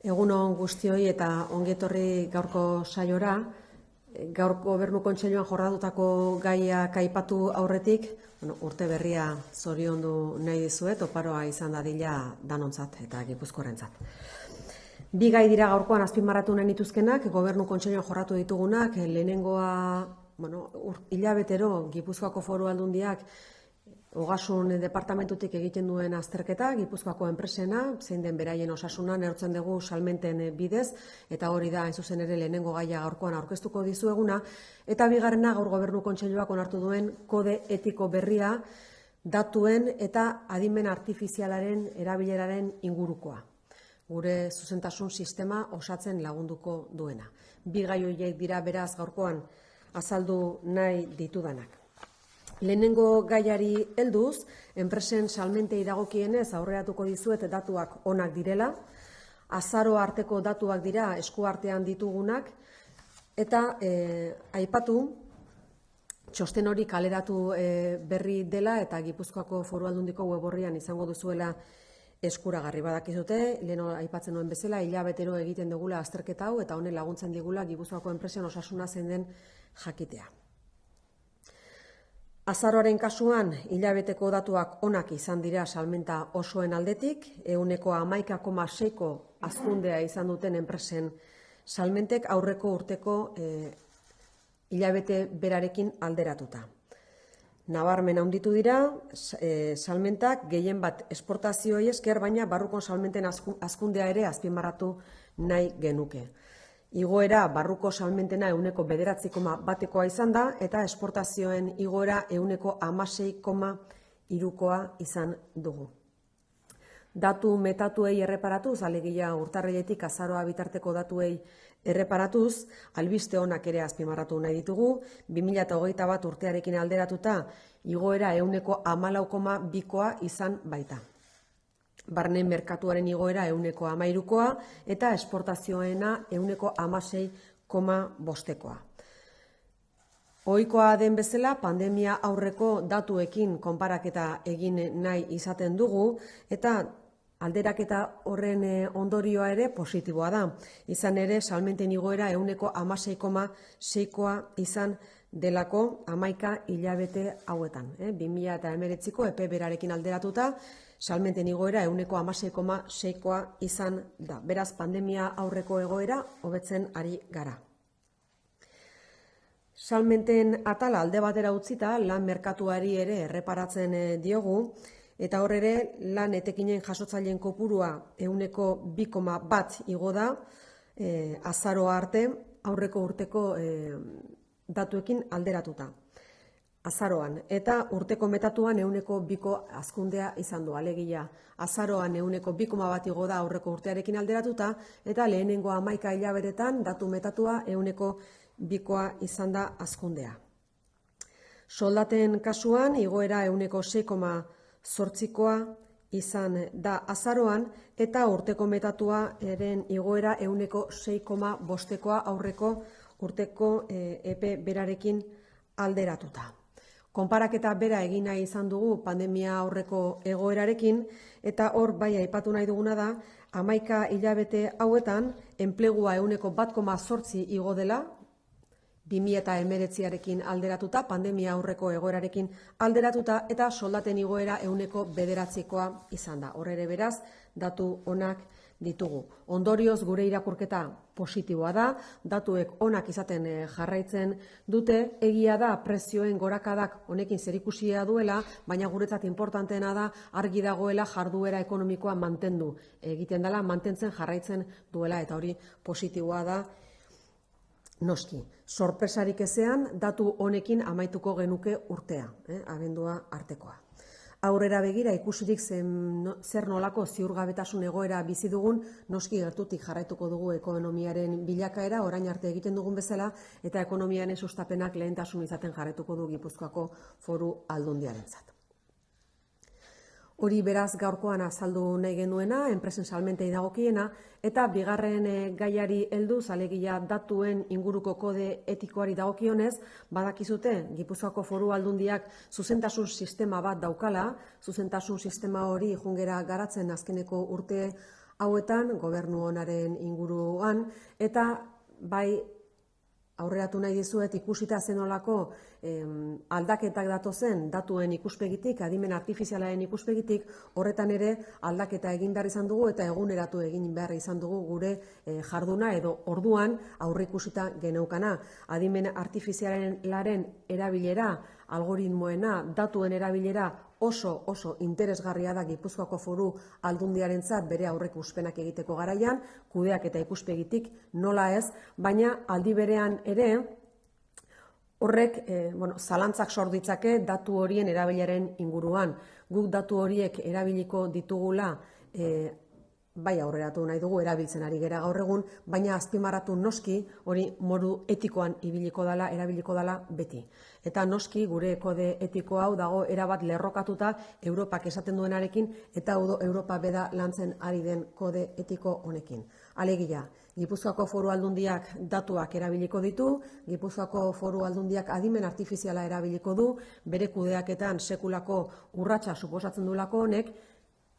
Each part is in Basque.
Egun on guztioi eta ongetorri gaurko saiora. Gaurko Gobernu Kontseiluan jorratutako gaiak aipatu aurretik, urte berria zoriondu nahi dizuet, oparoa izan dadila danontzat eta gipuzkoarrentzat. Bi gai dira gaurkoan azpimarratu nahi nituzkenak, Gobernu Kontseiluan jorratu ditugunak, lehenengoa, hilabetero Gipuzkoako Foru Aldundiak Ogasun departamentutik egiten duen azterketa, Gipuzkoako enpresena, zein den beraien osasuna, neurtzen dugu salmenten bidez, eta hori da, hain zuzen ere, lehenengo gaia gaurkoan aurkeztuko dizueguna, eta bigarrena gaur Gobernu Kontseiluak onartu duen kode etiko berria, datuen eta adimen artifizialaren erabileraren ingurukoa. Gure zuzentasun sistema osatzen lagunduko duena. Bi gai horiek dira beraz gaurkoan azaldu nahi ditudanak. Lehenengo gaiari helduz, enpresen salmentei dagokienez aurreratuko dizuet datuak onak direla, azaro arteko datuak dira eskuartean ditugunak, eta aipatu txosten hori kaleratu berri dela eta Gipuzkoako Foru Aldundiko web orrian izango duzuela eskuragarri badakizute, leheno aipatzen nuen bezala, hilabetero egiten dugula azterketa hau eta honen laguntzen digula Gipuzkoako enpresen osasuna zein den jakitea. Azaroaren kasuan, hilabeteko datuak onak izan dira salmenta osoen aldetik, 11,6ko hazkundea izan duten enpresen salmentek aurreko urteko hilabete berarekin alderatuta. Nabarmen handitu dira, salmentak gehien bat esportazioi esker, baina barruko salmenten hazkundea ere azpimarratu nahi genuke. Igoera barruko salmentena 9,9koa izan da, eta esportazioen igoera 16,3koa izan dugu. Datu metatuei erreparatuz, alegia urtarriletik azaroa bitarteko datuei erreparatuz, albiste onak ere azpimarratu nahi ditugu, 2021 urtearekin alderatuta, igoera 14,2koa izan baita. Barne merkatuaren igoera 13,3koa eta esportazioena 16,5koa. Ohikoa den bezala, pandemia aurreko datuekin konparaketa egin nahi izaten dugu eta alderaketa horren ondorioa ere positiboa da. Izan ere, salmenten igoera 16,6koa izan delako 11 hilabete hauetan. 2019ko epe berarekin alderatuta, salmenten igoera 16,6koa izan da. Beraz, pandemia aurreko egoera hobetzen ari gara. Salmenten atala alde batera utzita, lan merkatuari ere erreparatzen diogu, eta hor ere lan etekinen jasotzaileen kopurua 2,1 igo da, azaroa arte aurreko urteko datuekin alderatuta. Azaroan, eta urteko metatuan 2ko hazkundea izan du, alegia. Azaroan 2,1 igo da aurreko urtearekin alderatuta, eta lehenengo 11 hilabetetan datu metatua 2,2koa izan da hazkundea. Soldaten kasuan, igoera 6,8koa izan da azaroan, eta urteko metatua eren igoera 6,5koa aurreko urteko epe berarekin alderatuta. Konparaketa bera egin nahi izan dugu pandemia aurreko egoerarekin, eta hor bai aipatu nahi duguna da, 11 hilabete hauetan enplegua 1,8 igo dela, 2019arekin alderatuta, pandemia aurreko egoerarekin alderatuta, eta soldaten igoera 9,9koa izan da. Hor ere beraz, datu onak ditugu. Ondorioz gure irakurketa positiboa da, datuek onak izaten jarraitzen dute, egia da prezioen gorakadak honekin zerikusia duela, baina guretzat importanteena da argi dagoela jarduera ekonomikoa mantendu egiten dela, mantentzen jarraitzen duela, eta hori positiboa da noski. Sorpresarik ezean, datu honekin amaituko genuke urtea, abendua artekoa. Aurrera begira ikusirik zer nolako ziurgabetasun egoera bizi dugun, noski gertutik jarraituko dugu ekonomiaren bilakaera, orain arte egiten dugun bezala, eta ekonomiaren sustapenak lehentasun izaten jarraituko du Gipuzkoako Foru Aldundiarentzat. Hori beraz gaurkoan azaldu nahi genuena, enpresen salmentei dagokiena, eta bigarren gaiari helduz, alegia datuen inguruko kode etikoari dagokionez, badakizute Gipuzkoako Foru Aldundiak zuzentasun sistema bat daukala, zuzentasun sistema hori jungera garatzen azkeneko urte hauetan gobernu onaren inguruan, eta bai aurreratu nahi dizuet ikusita zenolako aldaketak datozen datuen ikuspegitik, adimen artifizialaren ikuspegitik, horretan ere aldaketa egin behar izan dugu eta eguneratu egin behar izan dugu gure jarduna edo orduan aurreikusita geneukana. Adimen artifizialaren erabilera, algoritmoena, datuen erabilera oso interesgarria da Gipuzkoako Foru Aldundiarentzat bere aurreikuspenak egiteko garaian, kudeaketa ikuspegitik nola ez, baina aldi berean ere horrek zalantzak sor ditzake datu horien erabilaren inguruan. Guk datu horiek erabiliko ditugula bai aurreratu nahi dugu, erabiltzen ari gera gaur egun, baina azpimarratu noski hori modu etikoan erabiliko dela beti. Eta noski gure kode etiko hau dago erabat lerrokatuta Europak esaten duenarekin eta Europa beda lantzen ari den kode etiko honekin. Alegia, Gipuzkoako Foru Aldundiak datuak erabiliko ditu, Gipuzkoako Foru Aldundiak adimen artifiziala erabiliko du, bere kudeaketan sekulako urratsa suposatzen duelako honek,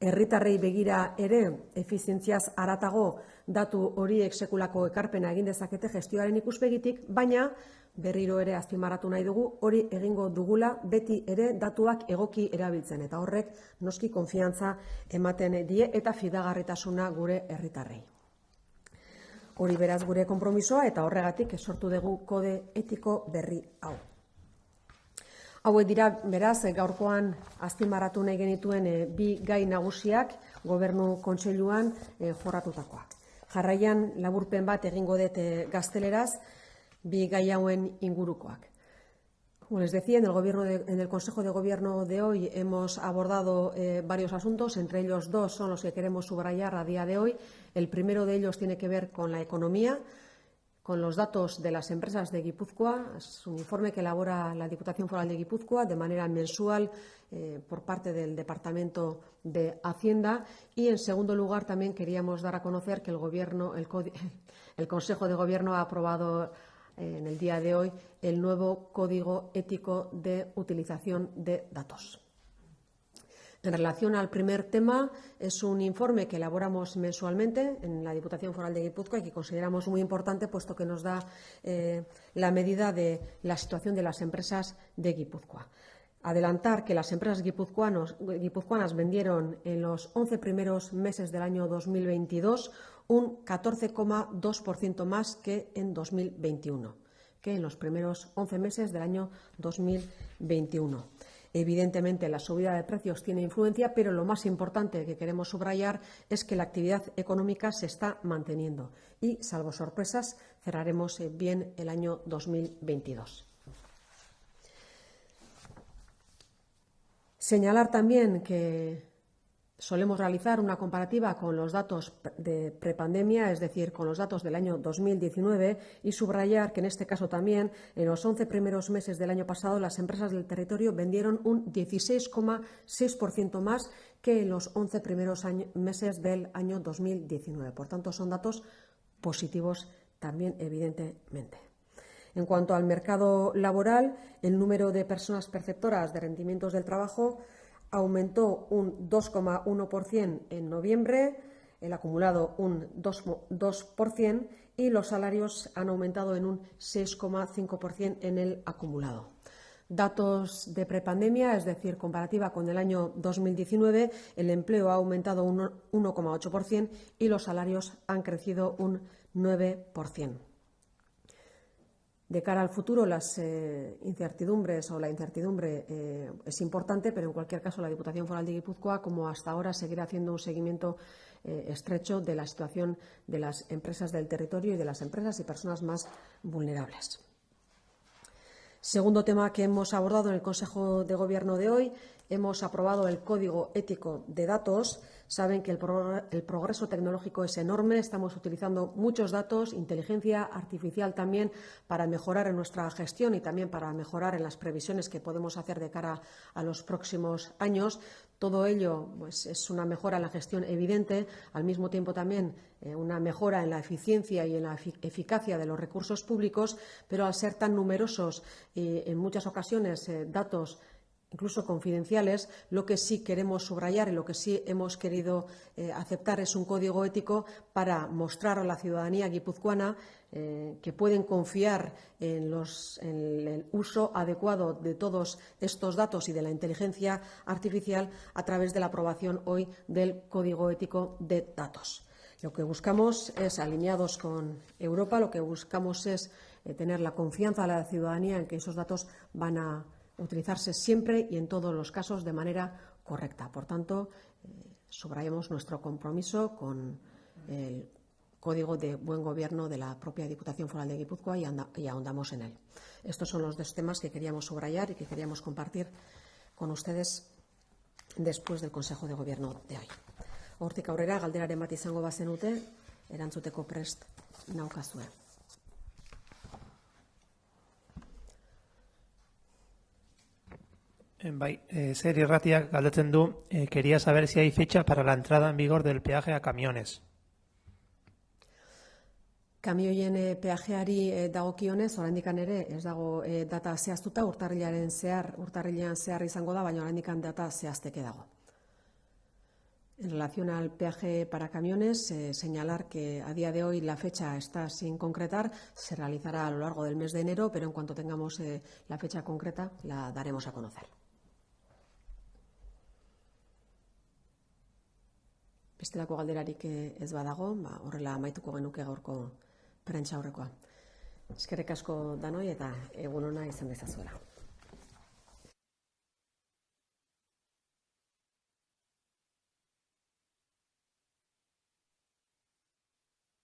herritarrei begira ere efizientziaz haratago datu horiek sekulako ekarpena egin dezakete gestioaren ikuspegitik, baina berriro ere azpimarratu nahi dugu hori egingo dugula beti ere datuak egoki erabiltzen eta horrek noski konfiantza ematen die eta fidagarritasuna gure herritarrei. Hori beraz gure konpromisoa eta horregatik sortu dugu kode etiko berri hau. Hauek dira, beraz, gaurkoan azpimarratu nahi genituen bi gai nagusiak gobernu kontseiluan jorratutakoak. Jarraian laburpen bat egingo dut gazteleraz bi gai hauen ingurukoak. Como les decía, en el Consejo de Gobierno de hoy hemos abordado varios asuntos, entre ellos dos son los que queremos subrayar a día de hoy. El primero de ellos tiene que ver con la economía, con los datos de las empresas de Guipúzcoa. Es un informe que elabora la Diputación Foral de Guipúzcoa de manera mensual por parte del Departamento de Hacienda. Y, en segundo lugar, también queríamos dar a conocer que el Consejo de Gobierno ha aprobado en el día de hoy el nuevo Código Ético de Utilización de Datos. En relación al primer tema, es un informe que elaboramos mensualmente en la Diputación Foral de Guipúzcoa y que consideramos muy importante, puesto que nos da la medida de la situación de las empresas de Guipúzcoa. Adelantar que las empresas guipuzcoanas vendieron en los 11 primeros meses del año 2022 un 14,2% más que en 2021, que en los primeros 11 meses del año 2021. Evidentemente, la subida de precios tiene influencia, pero lo más importante que queremos subrayar es que la actividad económica se está manteniendo y, salvo sorpresas, cerraremos bien el año 2022. Señalar también que solemos realizar una comparativa con los datos de prepandemia, es decir, con los datos del año 2019, y subrayar que en este caso también, en los 11 primeros meses del año pasado, las empresas del territorio vendieron un 16,6% más que en los 11 primeros meses del año 2019. Por tanto, son datos positivos también, evidentemente. En cuanto al mercado laboral, el número de personas perceptoras de rendimientos del trabajo aumentó un 2,1% en noviembre, el acumulado un 2% y los salarios han aumentado en un 6,5% en el acumulado. Datos de prepandemia, es decir, comparativa con el año 2019, el empleo ha aumentado un 1,8% y los salarios han crecido un 9%. De cara al futuro, las incertidumbres o la incertidumbre es importante, pero en cualquier caso la Diputación Foral de Guipúzcoa, como hasta ahora, seguirá haciendo un seguimiento estrecho de la situación de las empresas del territorio y de las empresas y personas más vulnerables. Segundo tema que hemos abordado en el Consejo de Gobierno de hoy, hemos aprobado el Código Ético de Datos. Saben que el progreso tecnológico es enorme, estamos utilizando muchos datos, inteligencia artificial también, para mejorar en nuestra gestión y también para mejorar en las previsiones que podemos hacer de cara a los próximos años. Todo ello pues, es una mejora en la gestión evidente, al mismo tiempo también una mejora en la eficiencia y en la eficacia de los recursos públicos, pero al ser tan numerosos y en muchas ocasiones datos incluso confidenciales. Lo que sí queremos subrayar y lo que sí hemos querido aceptar es un código ético para mostrar a la ciudadanía guipuzcoana que pueden confiar en el uso adecuado de todos estos datos y de la inteligencia artificial a través de la aprobación hoy del código ético de datos. Lo que buscamos es, alineados con Europa, lo que buscamos es tener la confianza de la ciudadanía en que esos datos van a utilizarse siempre y en todos los casos de manera correcta. Por tanto, subrayamos nuestro compromiso con el Código de Buen Gobierno de la propia Diputación Foral de Guipúzcoa y ahondamos en él. Estos son los dos temas que queríamos subrayar y que queríamos compartir con ustedes después del Consejo de Gobierno de hoy. Hortik aurrera, galderaren bat izango bazenute, erantzuteko prest naukazue. Zer irratiak galdetzen du, quería saber si hay fecha para la entrada en vigor del peaje a camiones. Kamioien peajeari dagokionez, oraindik ere ez dago data zehaztuta, urtarrilean zehar izango da, baina oraindik data zehazteke dago. En relación al peaje para camiones, señalar que a día de hoy la fecha está sin concretar, se realizará a lo largo del mes de enero, pero en cuanto tengamos la fecha concreta la daremos a conocer. Bestelako galderarik ez badago, horrela amaituko genuke gaurko prentsaurrekoa. Eskerrik asko danoi eta egun ona izan dezazuela.